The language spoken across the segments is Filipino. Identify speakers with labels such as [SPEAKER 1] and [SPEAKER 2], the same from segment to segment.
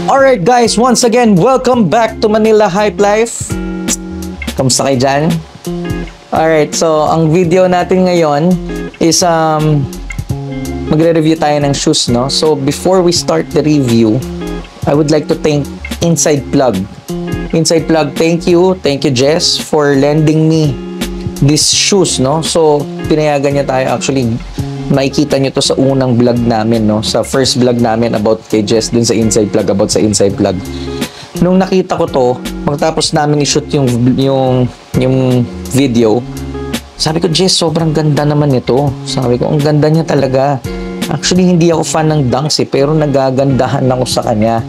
[SPEAKER 1] Alright guys, once again, welcome back to Manila Hype Life. Kamusta kayo dyan? Alright, so ang video natin ngayon is magre-review tayo ng shoes, no? So before we start the review, I would like to thank Inside Plug. Inside Plug, thank you Jess for lending me these shoes, no? So pinayagan niya tayo, actually makikita nyo to sa unang vlog namin, no? Sa first vlog namin about kay Jess dun sa Inside Plug, about sa Inside Plug. Nung nakita ko to, pagtapos namin i-shoot yung video, sabi ko, Jess, sobrang ganda naman ito. Sabi ko, ang ganda niya talaga. Actually, hindi ako fan ng Dunks pero nagagandahan ako sa kanya.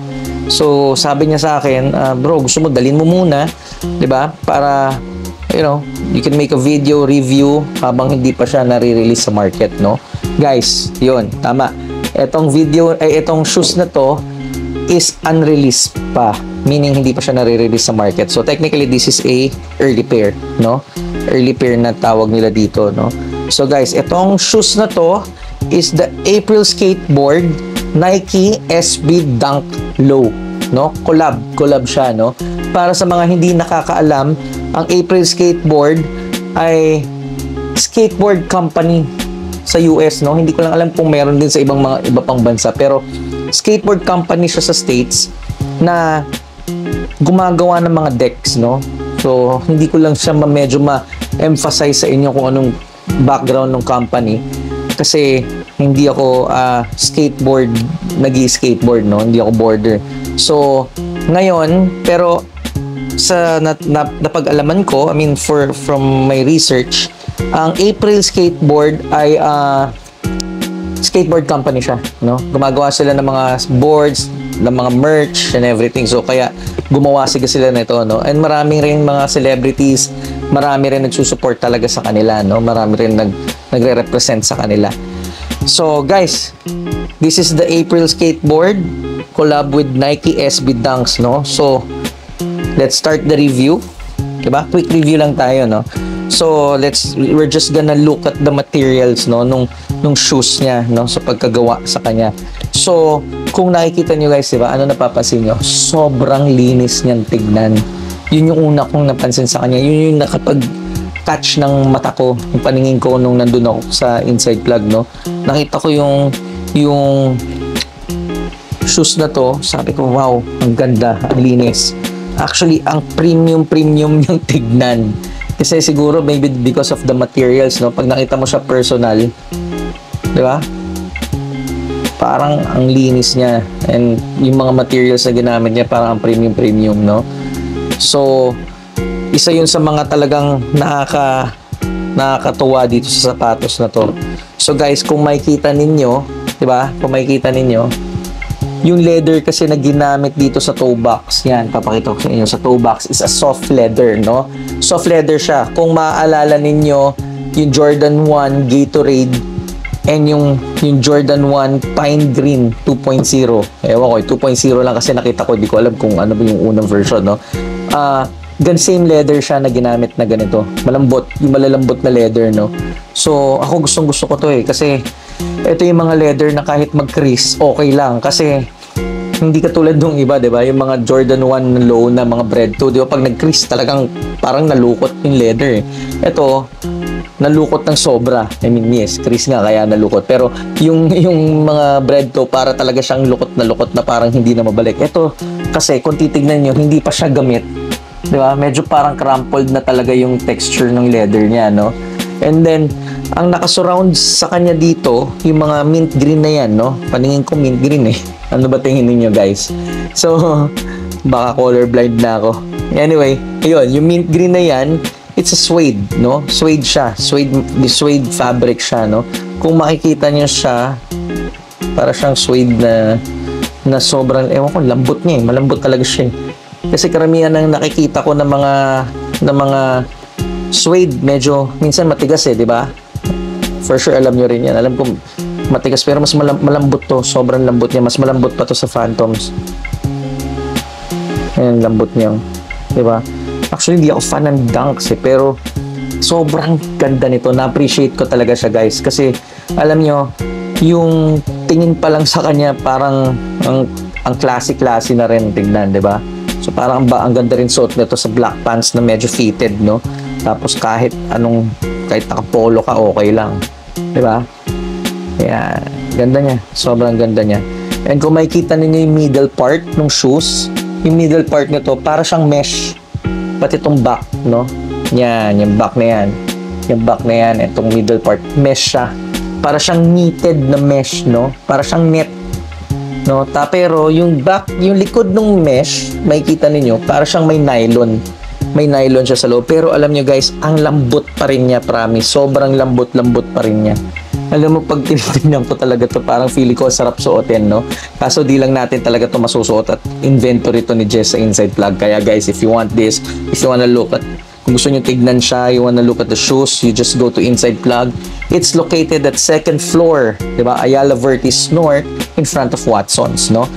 [SPEAKER 1] So, sabi niya sa akin, bro, gusto mo dalhin mo muna, 'di ba? Para you know, you can make a video review habang hindi pa siya nare-release sa market, no? Guys, yun, tama. Etong shoes na to is unreleased pa, meaning hindi pa siya nare-release sa market. So technically this is a early pair, no? Early pair na tawag nila dito, no? So guys, etong shoes na to is the April Skateboard Nike SB Dunk Low, no? Collab siya, no? Para sa mga hindi nakakaalam, ang April Skateboard ay skateboard company sa US, no? Hindi ko lang alam kung meron din sa iba pang bansa, pero skateboard company siya sa States na gumagawa ng mga decks, no? So, hindi ko lang siya medyo ma-emphasize sa inyo kung anong background ng company kasi hindi ako nag-skateboard, no? Hindi ako boarder. So, ngayon, pero sa napag-alaman ko, I mean from my research, ang April Skateboard ay skateboard company siya, no? Gumagawa sila ng mga boards, ng mga merch and everything. So kaya gumawa sila nito, no? And maraming ring mga celebrities, marami rin nagsusupport talaga sa kanila, no? Marami rin nagre-represent sa kanila. So guys, this is the April Skateboard collab with Nike SB Dunks, no? So let's start the review, diba? Quick review lang tayo, no? So we're just gonna look at the materials, no, nung shoes niya, no, sa pagkagawa sa kanya. So kung nakikita niyo guys, diba, ano napapansin niyo? Sobrang linis niyang tignan. Yun yung una kong napansin sa kanya. Yun yung nakapag-catch ng mata ko, yung paningin ko nung nandun ako sa Inside Plug, no. Nakita ko yung shoes na to, sabi ko, wow, ang ganda, ang linis. Actually, ang premium yung tignan. Kasi siguro maybe because of the materials, no? Pag nakita mo siya personal, di ba? Parang ang linis niya. And yung mga materials na ginamit niya, parang ang premium, no? So, isa yun sa mga talagang nakakatuwa dito sa sapatos na to. So guys, kung makikita ninyo, di ba? Kung makikita ninyo, yung leather kasi na ginamit dito sa toe box, yan, papakita ko sa inyo, sa toe box is a soft leather, no? Soft leather siya. Kung maaalala ninyo, yung Jordan 1 Gatorade and yung Jordan 1 Pine Green 2.0. Ewan ko, 2.0 lang kasi nakita ko, di ko alam kung ano ba yung unang version, no? Same leather siya na ginamit na ganito. Malambot, yung malalambot na leather, no? So, ako gusto ko to kasi ito yung mga leather na kahit mag-crease, okay lang. Kasi, hindi katulad nung iba, di ba? Yung mga Jordan 1 low na mga bread 2, di ba? Pag nag-crease, talagang parang nalukot yung leather. Ito, nalukot ng sobra. I mean, yes, crease nga, kaya nalukot. Pero, yung mga bread 2, para talaga siyang lukot na parang hindi na mabalik. Ito, kasi, kung titignan nyo, hindi pa siya gamit. Di ba? Medyo parang crumpled na talaga yung texture ng leather niya, no? And then, ang nakasurround sa kanya dito, yung mga mint green na yan, no? Paningin ko mint green eh. Ano ba tingin niyo guys? So, baka colorblind na ako. Anyway, ayun, yung mint green na yan, it's a suede, no? Suede siya. Suede fabric siya, no? Kung makikita niyo siya, para siyang suede na sobrang, ewan ko, lambot niya eh. Malambot talaga siya eh. Kasi karamihan ng nakikita ko ng mga suede, medyo minsan matigas eh, di ba? For sure, alam nyo rin yan. Alam ko matigas, pero mas malambot to. Sobrang lambot niya. Mas malambot pa to sa Phantoms. Ayan, lambot niya. Di ba? Actually, hindi ako fan ng Dunks eh, pero sobrang ganda nito. Na-appreciate ko talaga siya, guys. Kasi, alam nyo, yung tingin pa lang sa kanya, parang ang ang classy na rin tignan, di ba? So parang ang ganda rin suot nito sa black pants na medyo fitted, no? Tapos kahit naka-polo ka, okay lang. Di ba? Yan. Ganda niya. Sobrang ganda niya. And kung makikita ninyo yung middle part ng shoes, yung middle part nito, para siyang mesh. Pati itong back, no? Yan, yung back na yan. Yung back na yan, itong middle part, mesh siya. Para siyang knitted na mesh, no? Para siyang net. No? Pero yung back, yung likod ng mesh, makikita ninyo, para siyang may nylon. May nylon siya sa loob. Pero alam nyo guys, ang lambot pa rin niya, promise. Sobrang lambot pa rin niya. Alam mo, pag tinitignan ko talaga to, parang feeling ko sarap suotin, no? Kaso di lang natin talaga to masusuot at inventory to ni Jess sa Inside Plug. Kaya guys, if you want this, if you wanna look at, kung gusto nyo tignan siya, you wanna look at the shoes, you just go to Inside Plug. It's located at 2nd floor, diba? Ayala Vertis North, in front of Watson's, no?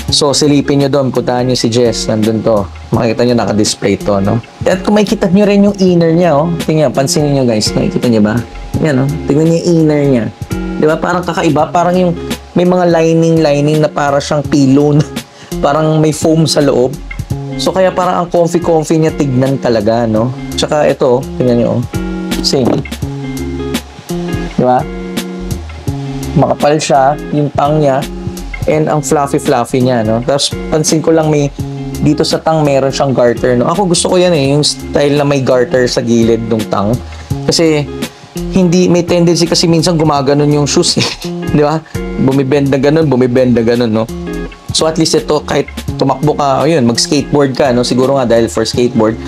[SPEAKER 1] So, silipin nyo doon, puntahan nyo si Jess, nandun to. Makikita nyo naka-display to, no? At kung makikita nyo rin yung inner niya, oh. Tingnan, pansinin nyo guys, makikita nyo ba? Yan, oh. Tingnan nyo yung inner niya. Diba? Parang kakaiba, parang yung may mga lining na para siyang pillow, parang may foam sa loob. So, kaya parang ang comfy niya tignan talaga, no? Tsaka ito, tingnan nyo, oh. Same. Diba? Makapal siya, yung tang niya, and ang fluffy niya, no? Tapos, pansin ko lang dito sa tang meron siyang garter, no? Ako gusto ko yan yung style na may garter sa gilid ng tang. Kasi, may tendency kasi minsan gumaganon yung shoes, eh. Di ba? Bumibend na ganun, no? So, at least ito, kahit tumakbo ka, mag-skateboard ka, no? Siguro nga dahil for skateboard,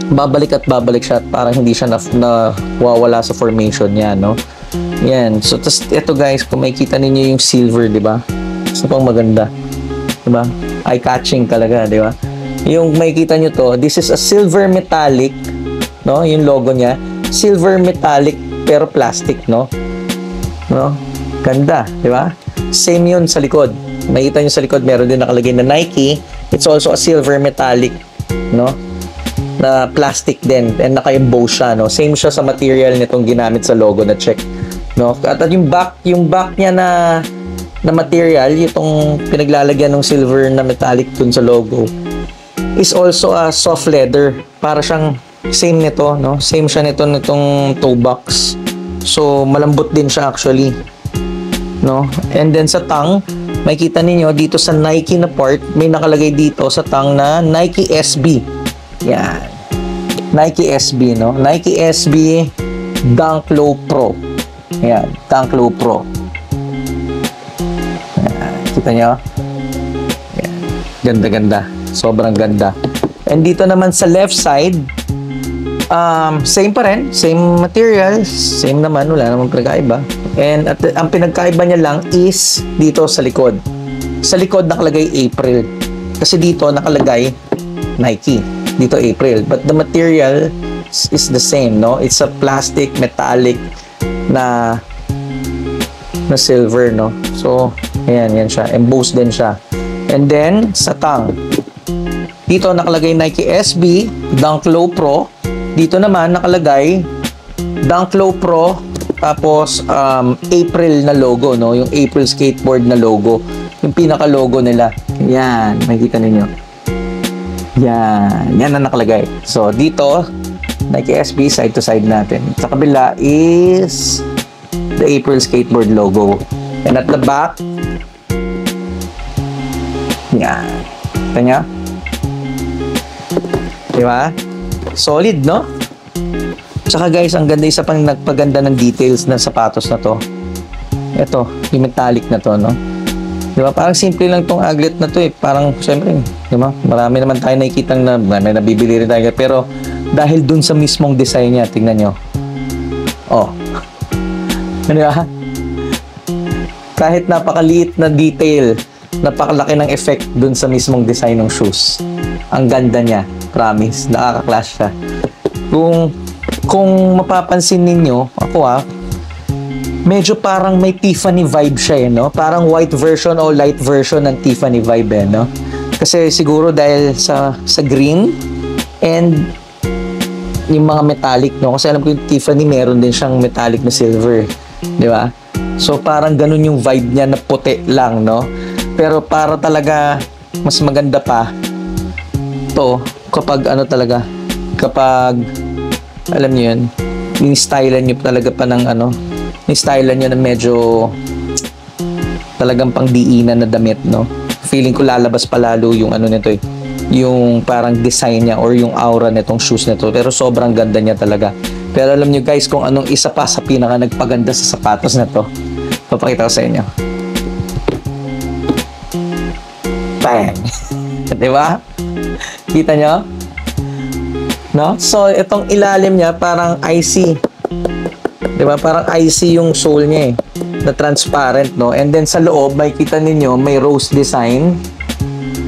[SPEAKER 1] babalik siya at parang hindi siya nawawala sa formation niya, no? Yan. So, tas ito guys, kung makikita ninyo yung silver, di ba? Isa pang maganda. Di ba? Eye-catching talaga, di ba? Yung makikita nyo to, this is a silver metallic, no? Yung logo niya. Silver metallic, pero plastic, no? No? Ganda, di ba? Same yun sa likod. Makikita nyo sa likod, meron din nakalagay na Nike. It's also a silver metallic, no? Na plastic din, and naka-emboss siya, no? Same siya sa material nitong ginamit sa logo na check, no? At yung back niya na material, itong pinaglalagyan ng silver na metallic dun sa logo, is also a soft leather. Para siyang same nito, no? Same siya nitong toe box. So, malambot din siya actually, no? And then sa tang, makikita ninyo dito sa Nike na part, may nakalagay dito sa tang na Nike SB. Yan. Nike SB, no? Nike SB Dunk Low Pro. Yan, Dunk Low Pro. Yan. Kita nyo? Yan. Ganda-ganda. Sobrang ganda. And dito naman sa left side, same pa rin. Same material. Same naman. Wala namang pinagkaiba. And ang pinagkaiba niya lang is dito sa likod. Sa likod nakalagay April. Kasi dito nakalagay Nike. Dito April. But the material is the same, no? It's a plastic, metallic na silver, no? So, yan siya. Embossed din siya. And then, sa tang. Dito nakalagay Nike SB, Dunk Low Pro. Dito naman nakalagay Dunk Low Pro, tapos April na logo, no? Yung April skateboard na logo. Yung pinaka-logo nila. Yan, makikita ninyo. Yan na nakalagay. So, dito, Nike SB, side to side natin. Sa kabila is the April skateboard logo. And at the back, yan. Ito nyo? Diba? Solid, no? Tsaka guys, ang ganda, isa pang nagpaganda ng details ng sapatos na to. Ito, yung metallic na to, no? Diba? Parang simple lang tong aglet na to, eh. Parang, syempre, diba? Marami naman tayo nakikitang may nabibili rin tayo. Pero, dahil dun sa mismong design niya, tingnan nyo. Oh. Diba? Kahit napakaliit na detail, napakalaki ng effect dun sa mismong design ng shoes. Ang ganda niya. Promise. Nakaka-clash siya. Kung mapapansin ninyo, ako medyo parang may Tiffany vibe siya, no? Parang white version o light version ng Tiffany vibe, no? Kasi siguro dahil sa green and yung mga metallic, no? Kasi alam ko yung Tiffany meron din siyang metallic na silver, di ba? So parang ganun yung vibe niya na puti lang, no? Pero para talaga mas maganda pa to kapag ano talaga, kapag alam niyo yun, yung stylean niyo talaga pa ng ano, yung stylean niyo na medyo talagang pangdiinan na damit, no? Feeling ko lalabas pa lalo yung ano nito eh, yung parang design niya or yung aura nitong shoes nito. Pero sobrang ganda niya talaga. Pero alam niyo guys, kung anong isa pa sa pinaka nagpaganda sa sapatos na to, papakita ko sa inyo. Bang! Diba? Kita nyo? No? So, itong ilalim niya parang icy. Diba? Parang icy yung sole niya eh, na transparent, no? And then sa loob, makikita ninyo may rose design.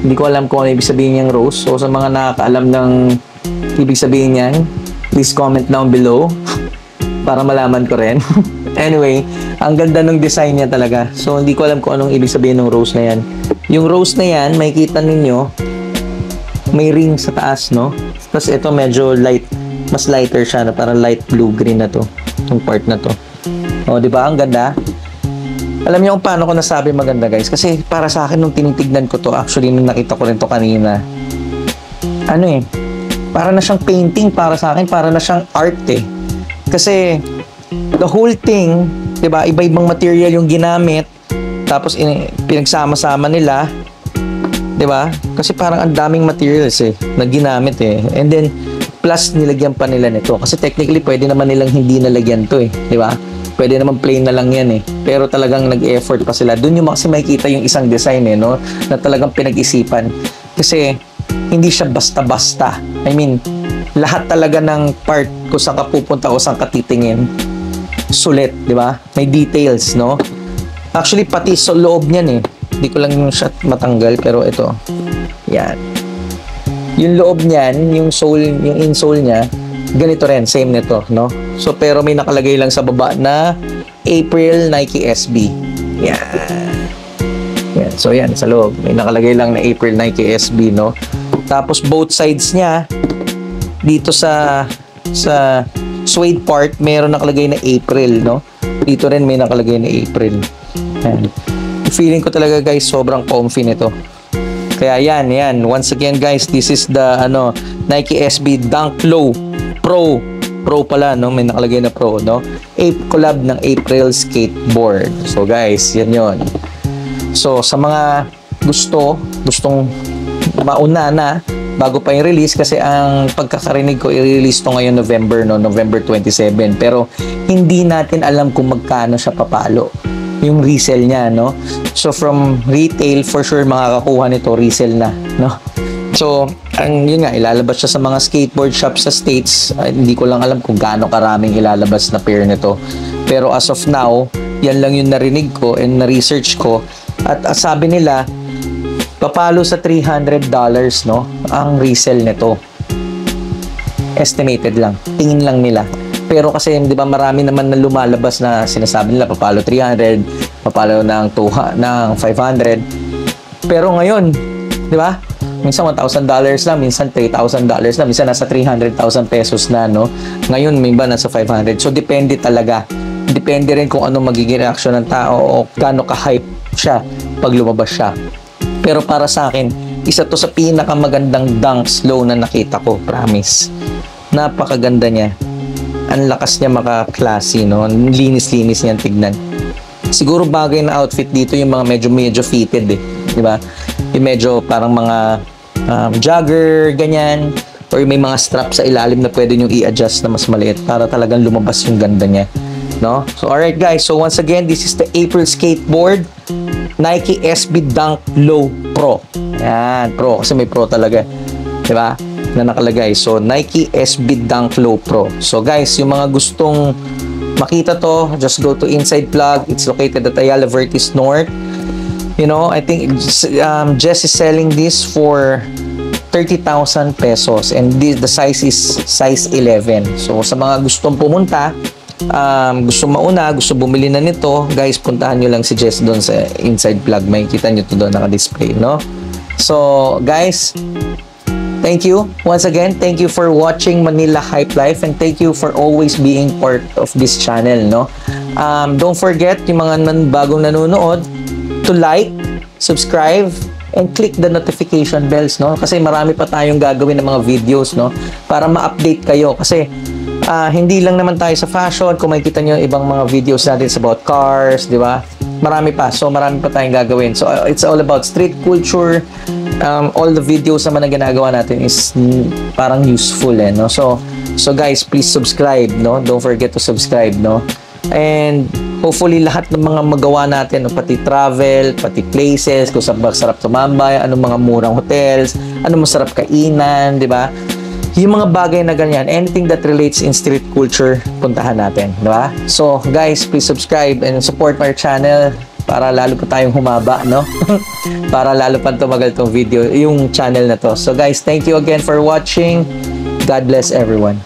[SPEAKER 1] Hindi ko alam kung ano ibig sabihin niyang rose. So, sa mga nakakaalam ng ibig sabihin niyan, please comment down below para malaman ko rin. Anyway, ang ganda ng design niya talaga. So, hindi ko alam kung anong ibig sabihin ng rose na yan. Yung rose na yan, makikita ninyo, may ring sa taas, no? Tapos ito medyo light, mas lighter siya, na parang light blue-green na to. Itong part na to. O, di ba? Ang ganda. Alam niyo kung paano ko nasabi maganda, guys? Kasi para sa akin, nung tinitignan ko to, actually, nung nakita ko rin to kanina, ano eh, para na siyang painting para sa akin, para na siyang art eh. Kasi, the whole thing, di ba, iba-ibang material yung ginamit, tapos pinagsama-sama nila, di ba? Kasi parang ang daming materials eh, na ginamit eh. And then, plus nilagyan pa nila nito. Kasi technically, pwede naman nilang hindi nalagyan to eh, di ba? Pwede naman plain na lang yan eh. Pero talagang nag-effort pa sila. Doon yung kasi makikita yung isang design eh, no? Na talagang pinag-isipan. Kasi, hindi siya basta-basta. I mean, lahat talaga ng part kung saan ka pupunta o saan ka titingin, sulit, di ba? May details, no? Actually, pati sa loob niyan eh. Hindi ko lang yung shot matanggal, pero ito. Yan. Yung loob niyan, yung sole, yung insole niya, ganito rin, same nito, no? So, pero may nakalagay lang sa baba na April Nike SB. Yan. Yan. So, yan, sa loob. May nakalagay lang na April Nike SB, no? Tapos, both sides niya, dito sa suede part, meron nakalagay na April, no? Dito rin may nakalagay na April. Yan. Feeling ko talaga guys, sobrang comfy nito. Kaya yan. Once again guys, this is the Nike SB Dunk Low Pro. Pro pala, no? May nakalagay na Pro, no? Collab ng April Skateboard. So guys, yan yon. So sa mga gustong mauna na bago pa yung release, kasi ang pagkakarinig ko, i-release to ngayon November, no? November 27. Pero hindi natin alam kung magkano siya papalo yung resell niya, no? So from retail, for sure makakakuha nito resell na, no? So yun nga, ilalabas siya sa mga skateboard shops sa States. Hindi ko lang alam kung gaano karaming ilalabas na pair nito, pero as of now, yan lang yung narinig ko and na-research ko. At sabi nila, papalo sa $300, no? Ang resell nito. Estimated lang. Tingin lang nila. Pero kasi, di ba, marami naman na lumalabas na sinasabi nila, papalo 300, papalo ng 500. Pero ngayon, di ba? Minsan $1,000 na, minsan $3,000 na, minsan nasa 300,000 pesos na, no? Ngayon, may iba nasa 500. So, depende talaga. Depende rin kung ano magiging reaction ng tao o gaano ka-hype siya pag lumabas siya. Pero para sa akin, isa to sa pinakamagandang dunks low na nakita ko, promise. Napakaganda niya. Ang lakas niya maka-classy, no? Linis-linis niyan tignan. Siguro bagay na outfit dito yung mga medyo fitted eh, di ba? Yung medyo parang mga jogger, ganyan, or may mga strap sa ilalim na pwede nyo i-adjust na mas maliit para talagang lumabas yung ganda niya, no? So alright guys, so once again, this is the April Skateboard Nike SB Dunk Low Pro. Yan, Pro kasi may Pro talaga, di ba? Na nakalagay. So Nike SB Dunk Low Pro. So guys, yung mga gustong makita to, just go to Inside Plug. It's located at Ayala Vertis North. You know, I think Jess is selling this for 30,000 pesos and the size is size 11. So sa mga gustong pumunta, gusto mauna, gusto bumili na nito, guys, puntahan nyo lang si Jess doon sa Inside Plug. May kita nyo to doon naka-display, no? So guys, thank you once again. Thank you for watching Manila Hype Life and thank you for always being part of this channel, no? Don't forget, yung mga bagong nanonood, to like, subscribe, and click the notification bells, no? Kasi marami pa tayong gagawin ng mga videos, no? Para ma-update kayo. Kasi hindi lang naman tayo sa fashion. Kung makikita nyo ibang mga videos natin about cars, di ba? Marami pa. So, marami pa tayong gagawin. So, it's all about street culture. All the videos naman na ginagawa natin is parang useful, eh, no? So guys, please subscribe, no? Don't forget to subscribe, no? And hopefully lahat ng mga magawa natin, no? Pati travel, pati places, kung saan masarap tumambay, anong mga murang hotels, anong masarap kainan, di ba? Yung mga bagay na ganyan, anything that relates in street culture, puntahan natin, di ba? So guys, please subscribe and support my channel para lalo pa tayong humaba, no? Para lalo pa tumagal tong video, yung channel na to. So guys, thank you again for watching. God bless everyone.